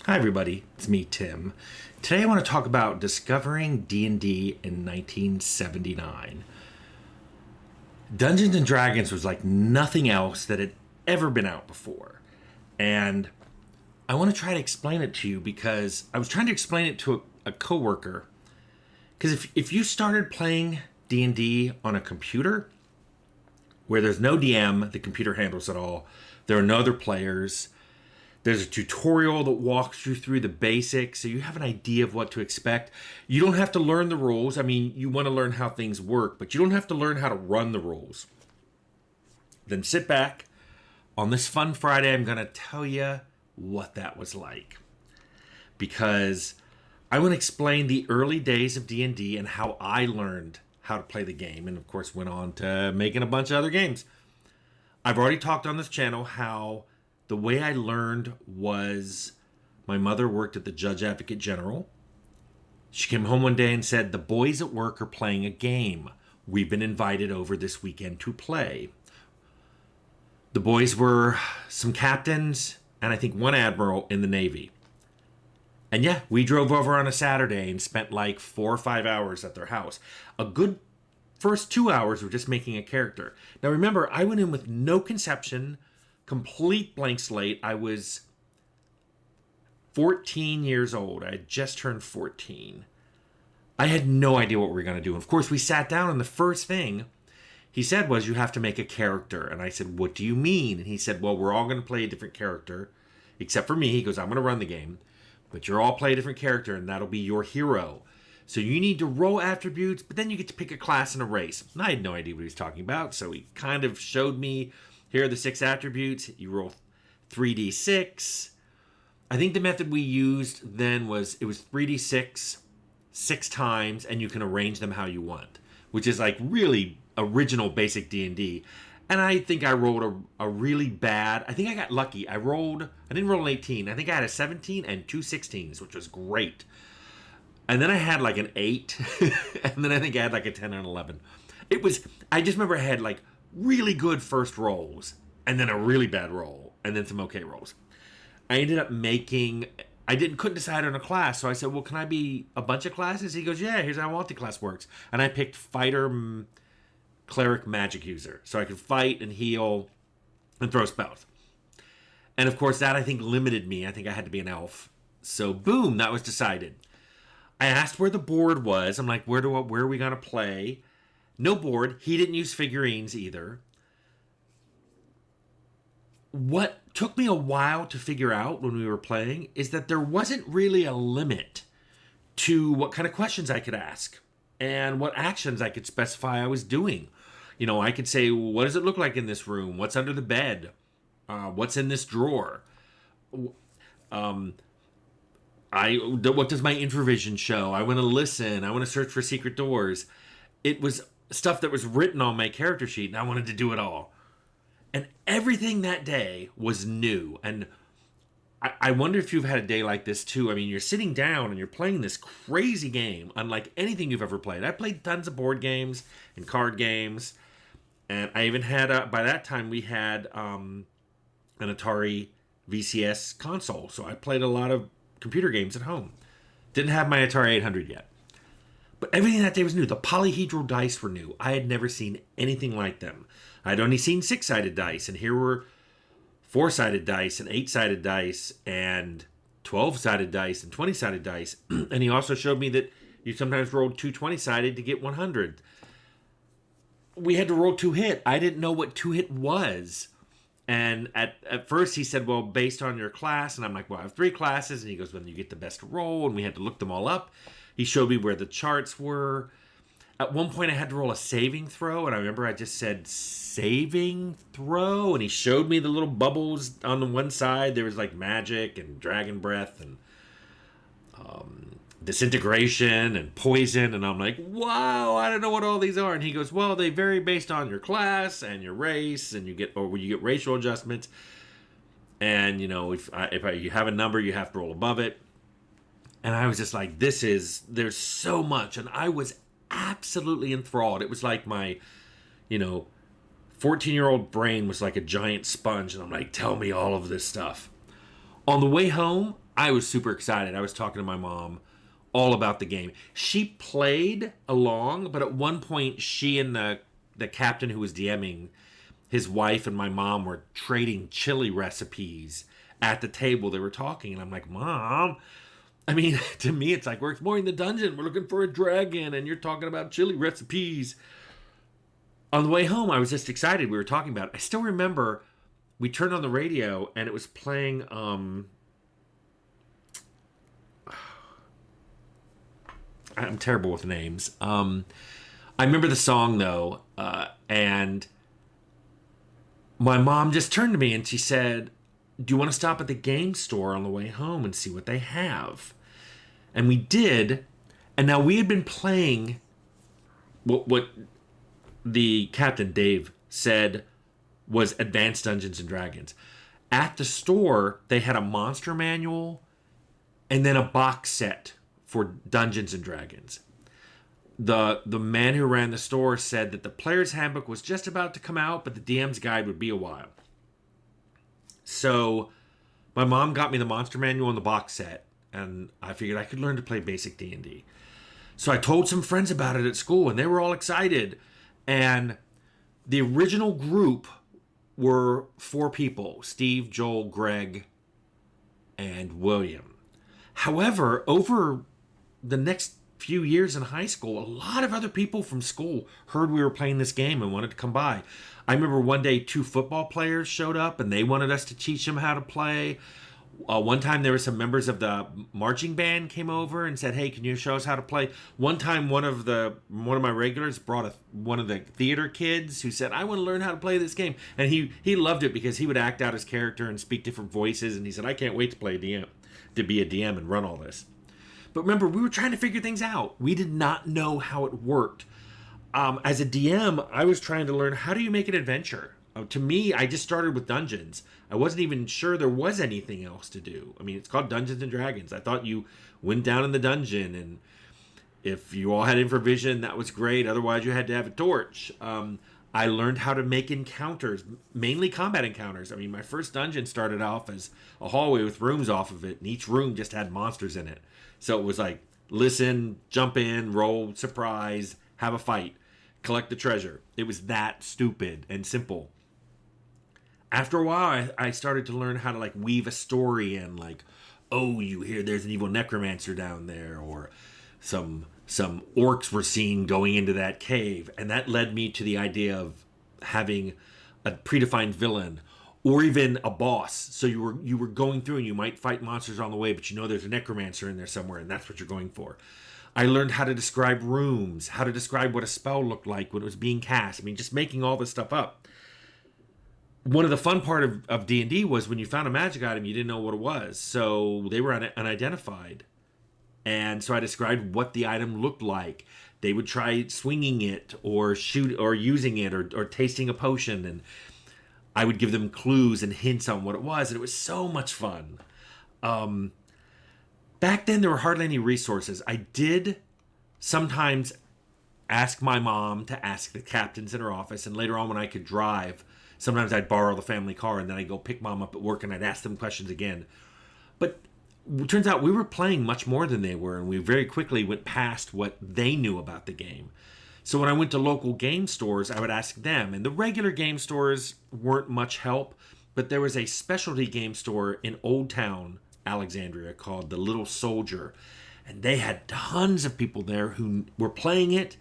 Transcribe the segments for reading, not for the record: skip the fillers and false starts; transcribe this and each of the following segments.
Hi everybody, it's me Tim. Today I want to talk about discovering D&D in 1979. Dungeons and Dragons was like nothing else that had ever been out before. And I want to try to explain it to you because I was trying to explain it to a coworker. Because if you started playing D&D on a computer where there's no DM, the computer handles it all, there are no other players, there's a tutorial that walks you through the basics so you have an idea of what to expect. You don't have to learn the rules. I mean, you want to learn how things work, but you don't have to learn how to run the rules. Then sit back. On this fun Friday, I'm going to tell you what that was like. Because I want to explain the early days of D&D and how I learned how to play the game. And of course, went on to making a bunch of other games. I've already talked on this channel how the way I learned was my mother worked at the Judge Advocate General. She came home one day and said, "The boys at work are playing a game. We've been invited over this weekend to play." The boys were some captains and I think one admiral in the Navy. And yeah, we drove over on a Saturday and spent like 4 or 5 hours at their house. A good first 2 hours were just making a character. Now remember, I went in with no conception, complete blank slate. I was 14 years old. I had just turned 14. I had no idea what we were going to do. Of course, we sat down and the first thing he said was, "You have to make a character." And I said, "What do you mean?" And he said, "Well, we're all going to play a different character, except for me." He goes, "I'm going to run the game, but you're all play a different character and that'll be your hero. So you need to roll attributes, but then you get to pick a class and a race." And I had no idea what he was talking about. So he kind of showed me, here are the 6 attributes. You roll 3d6. I think the method we used then was 3d6 6 times, and you can arrange them how you want, which is like really original basic D&D. And I think I rolled a really bad, I think I got lucky. I didn't roll an 18. I think I had a 17 and 2 16s, which was great. And then I had like an 8, and then I think I had like a 10 and 11. I just remember I had like really good first rolls, and then a really bad roll, and then some okay rolls. I ended up couldn't decide on a class, so I said, "Well, can I be a bunch of classes?" He goes, "Yeah, here's how multi-class works." And I picked fighter, cleric, magic user, so I could fight and heal and throw spells. And of course, that I think limited me. I think I had to be an elf. So boom, that was decided. I asked where the board was. I'm like, where are we gonna play? No board. He didn't use figurines either. What took me a while to figure out when we were playing is that there wasn't really a limit to what kind of questions I could ask and what actions I could specify I was doing. You know, I could say, "What does it look like in this room? What's under the bed? What's in this drawer? What does my infravision show? I want to listen. I want to search for secret doors." It was stuff that was written on my character sheet, and I wanted to do it all. And everything that day was new. And I wonder if you've had a day like this too. I mean, you're sitting down and you're playing this crazy game, unlike anything you've ever played. I played tons of board games and card games. And I even had, by that time, we had an Atari VCS console. So I played a lot of computer games at home. Didn't have my Atari 800 yet. But everything that day was new. The polyhedral dice were new. I had never seen anything like them. I'd only seen 6-sided dice, and here were 4-sided dice and 8-sided dice and 12-sided dice and 20-sided dice. And he also showed me that you sometimes rolled 2 20-sided to get 100. We had to roll 2-hit. I didn't know what 2-hit was. And at first he said, "Well, based on your class." And I'm like, "Well, I have 3 classes." And he goes, "When you get the best roll." And we had to look them all up. He showed me where the charts were. At one point I had to roll a saving throw, and I remember I just said saving throw, and he showed me the little bubbles on the one side. There was like magic and dragon breath and disintegration and poison, and I'm like, wow, I don't know what all these are. And he goes, "Well, they vary based on your class and your race, and you get racial adjustments. And you know, if you have a number, you have to roll above it." And I was just like, there's so much. And I was absolutely enthralled. It was like my, 14-year-old brain was like a giant sponge. And I'm like, tell me all of this stuff. On the way home, I was super excited. I was talking to my mom all about the game. She played along, but at one point, she and the captain who was DMing, his wife and my mom were trading chili recipes at the table. They were talking, and I'm like, Mom, I mean, to me, it's like we're exploring the dungeon. We're looking for a dragon, and you're talking about chili recipes. On the way home, I was just excited. We were talking about it. I still remember we turned on the radio, and it was playing. I'm terrible with names. I remember the song though, and my mom just turned to me and she said, "Do you want to stop at the game store on the way home and see what they have?" And we did. And now we had been playing what the Captain Dave said was Advanced Dungeons and Dragons. At the store, they had a monster manual and then a box set for Dungeons and Dragons. The man who ran the store said that the player's handbook was just about to come out, but the DM's guide would be a while. So my mom got me the monster manual and the box set, and I figured I could learn to play basic D&D. So I told some friends about it at school, and they were all excited. And the original group were 4 people: Steve, Joel, Greg, and William. However, over the next few years in high school, a lot of other people from school heard we were playing this game and wanted to come by. I remember one day 2 football players showed up and they wanted us to teach them how to play. One time there were some members of the marching band came over and said, "Hey, can you show us how to play?" One time one of my regulars brought one of the theater kids who said, "I want to learn how to play this game." And he loved it because he would act out his character and speak different voices, and he said, "I can't wait to play DM, to be a DM and run all this." But remember, we were trying to figure things out. We did not know how it worked. As a DM, I was trying to learn, how do you make an adventure? To me, I just started with dungeons. I wasn't even sure there was anything else to do. I mean, it's called Dungeons and Dragons. I thought you went down in the dungeon, and if you all had infravision, that was great. Otherwise, you had to have a torch. I learned how to make encounters, mainly combat encounters. I mean, my first dungeon started off as a hallway with rooms off of it, and each room just had monsters in it. So it was like, listen, jump in, roll, surprise, have a fight, collect the treasure. It was that stupid and simple. After a while, I started to learn how to like weave a story in, like, oh, you hear there's an evil necromancer down there, or some orcs were seen going into that cave. And that led me to the idea of having a predefined villain, or even a boss. So you were going through and you might fight monsters on the way, but you know there's a necromancer in there somewhere, and that's what you're going for. I learned how to describe rooms, how to describe what a spell looked like when it was being cast. I mean, just making all this stuff up. One of the fun part of D&D was when you found a magic item, you didn't know what it was. So they were unidentified. And so I described what the item looked like. They would try swinging it or shoot or using it or tasting a potion, and I would give them clues and hints on what it was, and it was so much fun. Back then, there were hardly any resources. I did sometimes ask my mom to ask the captains in her office, and later on when I could drive, sometimes I'd borrow the family car, and then I'd go pick mom up at work, and I'd ask them questions again. But it turns out we were playing much more than they were, and we very quickly went past what they knew about the game. So when I went to local game stores, I would ask them. And the regular game stores weren't much help, but there was a specialty game store in Old Town, Alexandria, called The Little Soldier. And they had tons of people there who were playing it.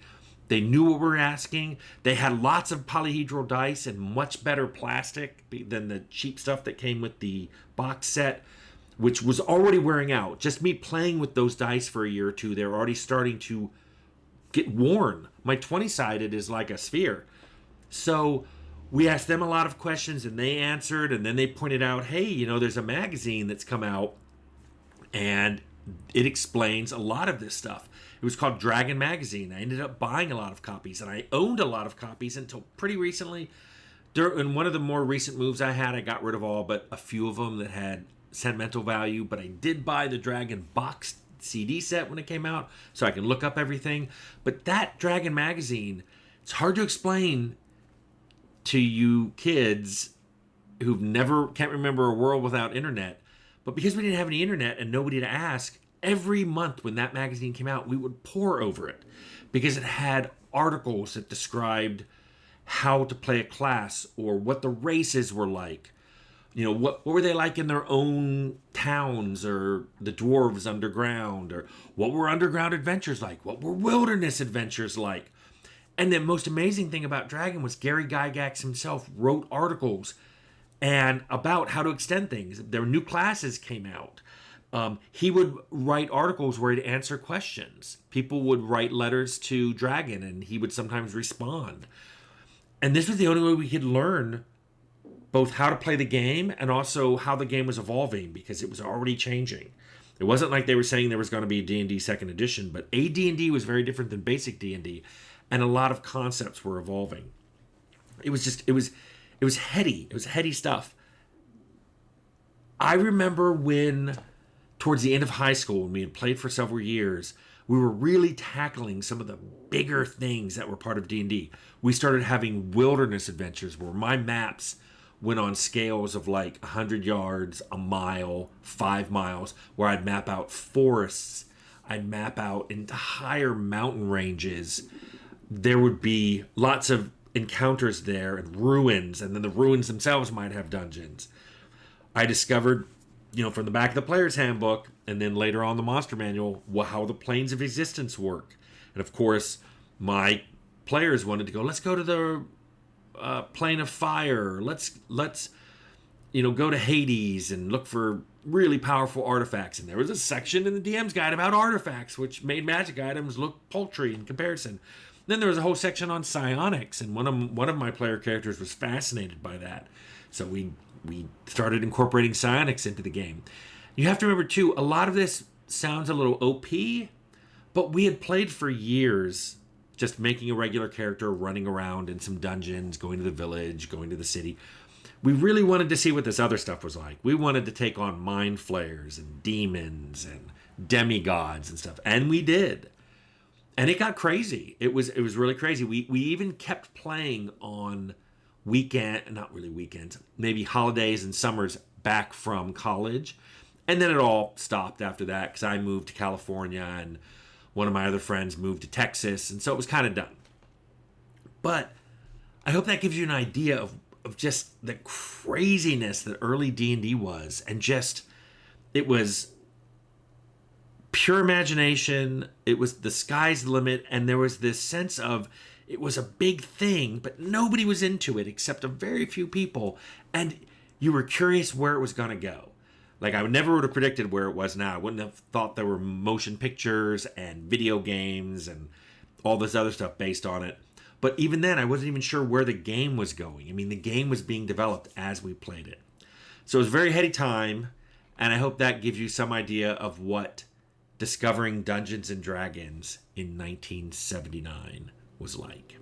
They knew what we were asking. They had lots of polyhedral dice and much better plastic than the cheap stuff that came with the box set, which was already wearing out. Just me playing with those dice for a year or two, they're already starting to get worn. My 20-sided is like a sphere. So we asked them a lot of questions, and they answered, and then they pointed out, hey, you know, there's a magazine that's come out, and it explains a lot of this stuff. It was called Dragon Magazine. I ended up buying a lot of copies, and I owned a lot of copies until pretty recently. In one of the more recent moves I had, I got rid of all but a few of them that had sentimental value, but I did buy the Dragon box CD set when it came out, so I can look up everything. But that Dragon Magazine, it's hard to explain to you kids who've never can't remember a world without internet, But because we didn't have any internet and nobody to ask, every month when that magazine came out, we would pore over it because it had articles that described how to play a class or what the races were like. What were they like in their own towns, or the dwarves underground, or what were underground adventures like? What were wilderness adventures like? And the most amazing thing about Dragon was Gary Gygax himself wrote articles and about how to extend things. There were new classes came out. He would write articles where he'd answer questions. People would write letters to Dragon, and he would sometimes respond. And this was the only way we could learn both how to play the game and also how the game was evolving, because it was already changing. It wasn't like they were saying there was going to be a D&D second edition, but AD&D was very different than basic D&D, and a lot of concepts were evolving. It was heady. It was heady stuff. I remember when, towards the end of high school, when we had played for several years, we were really tackling some of the bigger things that were part of D&D. We started having wilderness adventures where my maps went on scales of like 100 yards, a mile, 5 miles, where I'd map out forests. I'd map out entire mountain ranges. There would be lots of encounters there and ruins, and then the ruins themselves might have dungeons. I discovered, from the back of the player's handbook, and then later on the monster manual, how the planes of existence work. And of course, my players wanted to go, let's go to the plane of fire. Let's go to Hades and look for really powerful artifacts. And there was a section in the DM's guide about artifacts, which made magic items look paltry in comparison. Then there was a whole section on psionics, and one of my player characters was fascinated by that. So we started incorporating psionics into the game. You have to remember too, a lot of this sounds a little OP, but we had played for years just making a regular character, running around in some dungeons, going to the village, going to the city. We really wanted to see what this other stuff was like. We wanted to take on mind flayers and demons and demigods and stuff, and we did. And it got crazy. It was really crazy. We even kept playing on not really weekends, maybe holidays and summers back from college. And then it all stopped after that because I moved to California and one of my other friends moved to Texas. And so it was kind of done. But I hope that gives you an idea of just the craziness that early D&D was. And just, it was pure imagination. It was the sky's the limit. And there was this sense of, it was a big thing, but nobody was into it except a very few people. And you were curious where it was going to go. Like, I never would have predicted where it was now. I wouldn't have thought there were motion pictures and video games and all this other stuff based on it. But even then, I wasn't even sure where the game was going. I mean, the game was being developed as we played it. So it was a very heady time, and I hope that gives you some idea of what discovering Dungeons and Dragons in 1979 was like.